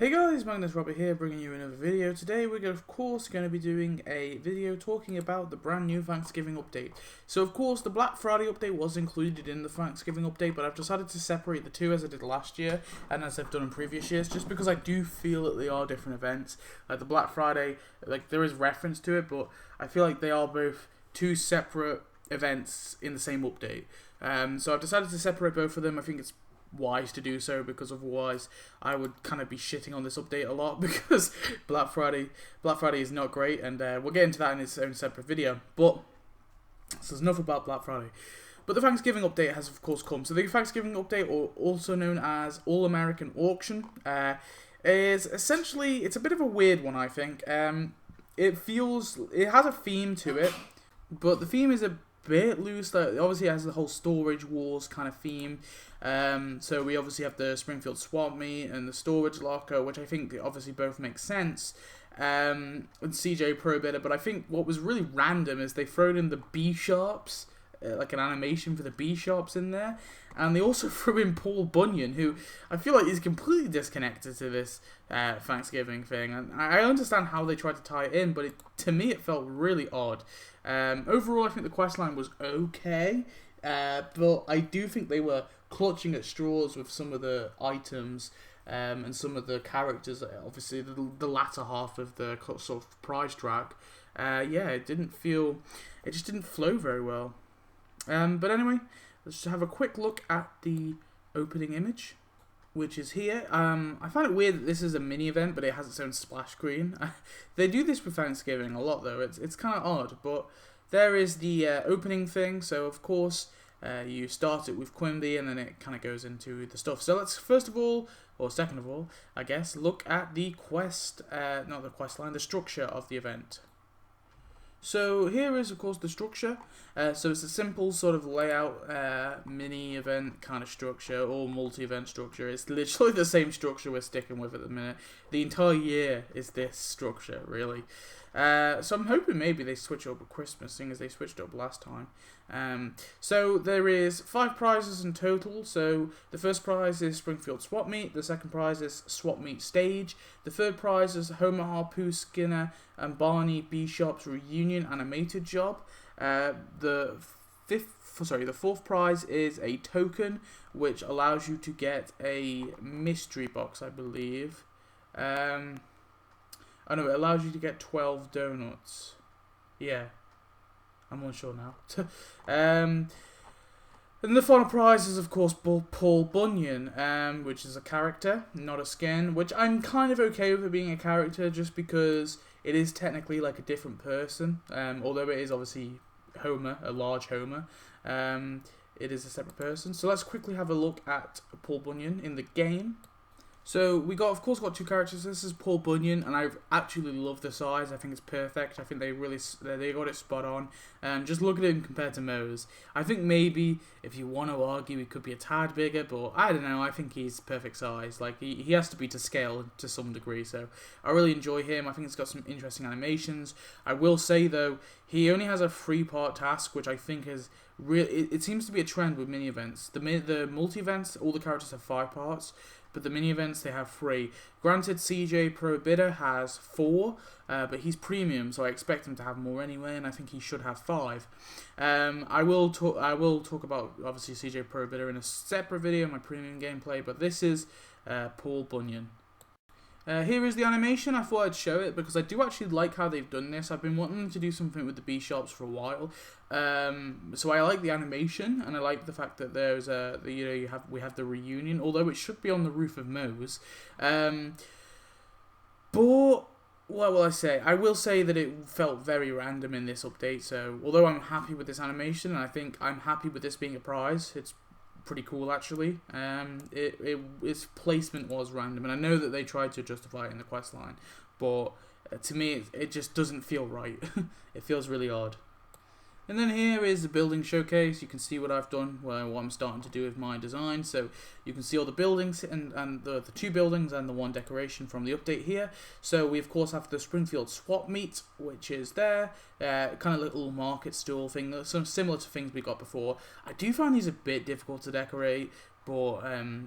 Hey guys, Magnus here, bringing you another video. Today we're of course going to be doing a video talking about the brand new Thanksgiving update. So of course the Black Friday update was included in the Thanksgiving update, but I've decided to separate the two as I did last year and as I've done in previous years, just because I do feel that they are different events. Like the Black Friday, like there is reference to it, but I feel like they are both two separate events in the same update. So I've decided to separate both of them. I think it's wise to do so, because otherwise I would kind of be shitting on this update a lot, because Black Friday is not great, and we'll get into that in its own separate video. But so there's enough about Black Friday. But the Thanksgiving update has of course come. So the Thanksgiving update, or also known as All American Auction, is essentially, it's a bit of a weird one, I think. It has a theme to it, but the theme is a bit loose. Like, obviously it has the whole storage wars kind of theme. So we obviously have the Springfield swap meet and the storage locker, which I think obviously both make sense. And CJ Pro Bidder, but I think what was really random is they threw in the B Sharps, like an animation for the B Sharps in there, and they also threw in Paul Bunyan, who I feel like is completely disconnected to this Thanksgiving thing. And I understand how they tried to tie it in, but to me it felt really odd. Overall, I think the questline was okay, but I do think they were clutching at straws with some of the items and some of the characters. Obviously, the latter half of the sort of prize track, it just didn't flow very well. But anyway, let's just have a quick look at the opening image, which is here. I find it weird that this is a mini event, but it has its own splash screen. They do this with Thanksgiving a lot, though. It's kind of odd, but there is the opening thing. So of course, you start it with Quimby, and then it kind of goes into the stuff. So let's second of all, I guess, look at the not the quest line, the structure of the event. So here is, of course, the structure. So it's a simple sort of layout, mini-event kind of structure, or multi-event structure. It's literally the same structure we're sticking with at the minute. The entire year is this structure, really. So I'm hoping maybe they switch up at Christmas, seeing as they switched up last time. So there is 5 prizes in total. So the first prize is Springfield Swap Meet. The second prize is Swap Meet Stage. The third prize is Homer Harpoo Skinner and Barney B Sharp's reunion animated job. The fourth prize is a token, which allows you to get a mystery box, I believe. Oh no, it allows you to get 12 donuts. Yeah, I'm unsure now. And the final prize is, of course, Paul Bunyan, which is a character, not a skin, which I'm kind of okay with it being a character, just because it is technically like a different person, although it is obviously Homer, a large Homer. It is a separate person. So let's quickly have a look at Paul Bunyan in the game. So we of course got 2 characters. This is Paul Bunyan, and I actually love the size. I think it's perfect. I think they got it spot on. Just look at him compared to Mose. I think maybe if you want to argue, he could be a tad bigger, but I don't know. I think he's perfect size. Like he has to be to scale to some degree. So I really enjoy him. I think it's got some interesting animations. I will say though, he only has a 3-part task, which I think is really. It seems to be a trend with mini events. The multi events, all the characters have 5 parts. But the mini-events, they have 3. Granted, CJ Pro Bidder has 4, but he's premium, so I expect him to have more anyway, and I think he should have 5. I will talk about, obviously, CJ Pro Bidder in a separate video, my premium gameplay, but this is Paul Bunyan. Here is the animation. I thought I'd show it because I do actually like how they've done this. I've been wanting to do something with the B Sharps for a while, so I like the animation, and I like the fact that there's we have the reunion, although it should be on the roof of Mose. But what will I say? I will say that it felt very random in this update. So although I'm happy with this animation, and I think I'm happy with this being a prize, it's pretty cool actually. Its placement was random, and I know that they tried to justify it in the quest line, but to me it just doesn't feel right. It feels really odd. And then here is the building showcase. You can see what I've done, what I'm starting to do with my design. So you can see all the buildings and the 2 buildings and the 1 decoration from the update here. So we of course have the Springfield Swap Meet, which is there. Kind of little market stall thing, similar to things we got before. I do find these a bit difficult to decorate, But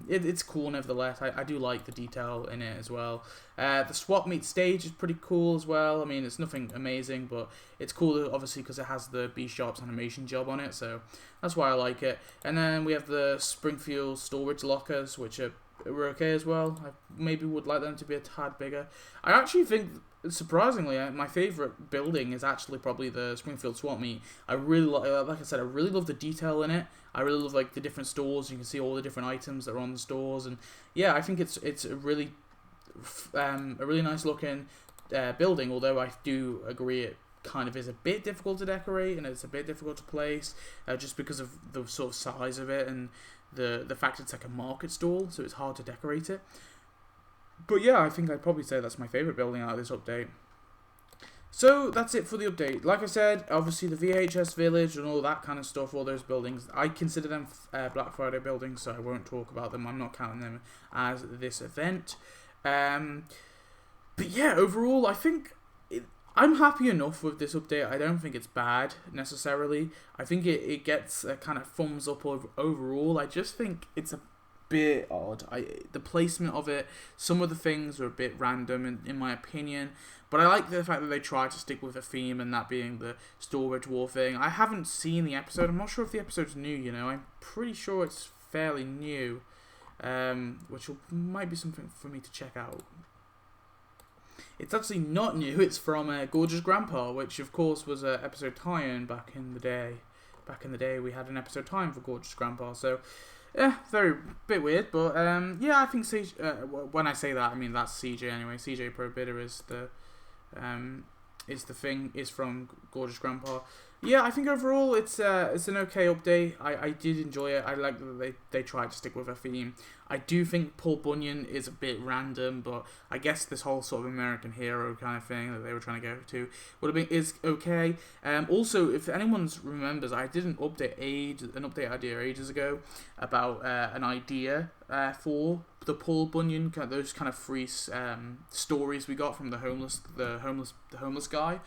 it's cool nevertheless. I do like the detail in it as well. The swap meet stage is pretty cool as well. I mean, it's nothing amazing, but it's cool obviously because it has the B-Sharp's animation job on it, so that's why I like it. And then we have the Springfield storage lockers, which were okay as well. I maybe would like them to be a tad bigger. I actually think, surprisingly, my favourite building is actually probably the Springfield swap meet. I really like I said, I really love the detail in it. I really love like the different stores. You can see all the different items that are on the stores, and yeah, I think it's a really nice looking building. Although I do agree it kind of is a bit difficult to decorate and it's a bit difficult to place, just because of the sort of size of it and the fact it's like a market stall, so it's hard to decorate it. But yeah, I think I'd probably say that's my favourite building out of this update. So that's it for the update. Like I said, obviously the VHS Village and all that kind of stuff, all those buildings, I consider them Black Friday buildings, so I won't talk about them. I'm not counting them as this event. But yeah, overall, I think I'm happy enough with this update. I don't think it's bad, necessarily. I think it gets a kind of thumbs up overall. I just think it's a bit odd. The placement of it, some of the things are a bit random in my opinion, but I like the fact that they try to stick with a theme, and that being the storage war thing. I haven't seen the episode. I'm not sure if the episode's new, you know. I'm pretty sure it's fairly new, which might be something for me to check out. It's actually not new. It's from Gorgeous Grandpa, which of course was an episode tie-in back in the day. Back in the day, we had an episode tie-in for Gorgeous Grandpa, so yeah, bit weird, but yeah, I think CJ, when I say that, I mean that's CJ anyway. CJ Pro Bidder is the thing, is from Gorgeous Grandpa. Yeah, I think overall it's an okay update. I did enjoy it. I like that they tried to stick with a theme. I do think Paul Bunyan is a bit random, but I guess this whole sort of American hero kind of thing that they were trying to go to is okay. Also, if anyone remembers, I did an update idea ages ago about an idea for the Paul Bunyan, those kind of free stories we got from the homeless guy.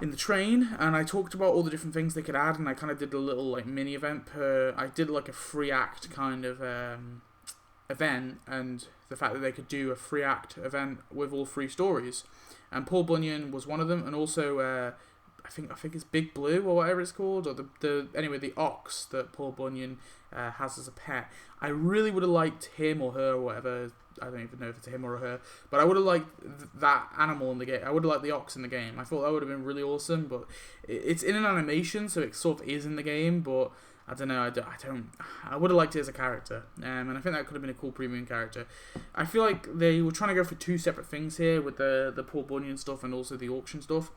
In the train, and I talked about all the different things they could add, and I kind of did a little like mini event I did like a free act kind of event, and the fact that they could do a free act event with all three stories, and Paul Bunyan was one of them, and also I think it's Big Blue or whatever it's called, or the ox that Paul Bunyan has as a pet. I really would have liked him or her or whatever. I don't even know if it's a him or a her, but I would have liked that animal in the game. I would have liked the ox in the game. I thought that would have been really awesome, but it's in an animation, so it sort of is in the game, but I don't know, I would have liked it as a character, and I think that could have been a cool premium character. I feel like they were trying to go for two separate things here with the Paul Bunyan stuff and also the auction stuff.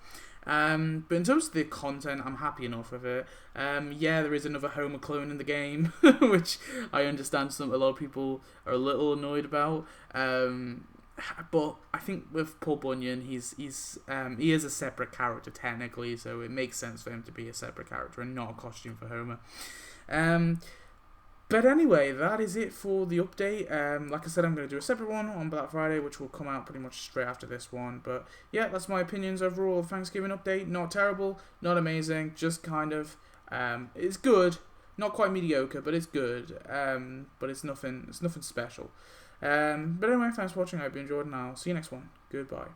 But in terms of the content, I'm happy enough with it. Yeah, there is another Homer clone in the game, which I understand a lot of people are a little annoyed about. But I think with Paul Bunyan, he is a separate character technically, so it makes sense for him to be a separate character and not a costume for Homer. But anyway, that is it for the update. Like I said, I'm going to do a separate one on Black Friday, which will come out pretty much straight after this one. But yeah, that's my opinions overall of Thanksgiving update. Not terrible, not amazing, just kind of, it's good. Not quite mediocre, but it's good. But it's nothing special. But anyway, thanks for watching. I hope you enjoyed, and I'll see you next one. Goodbye.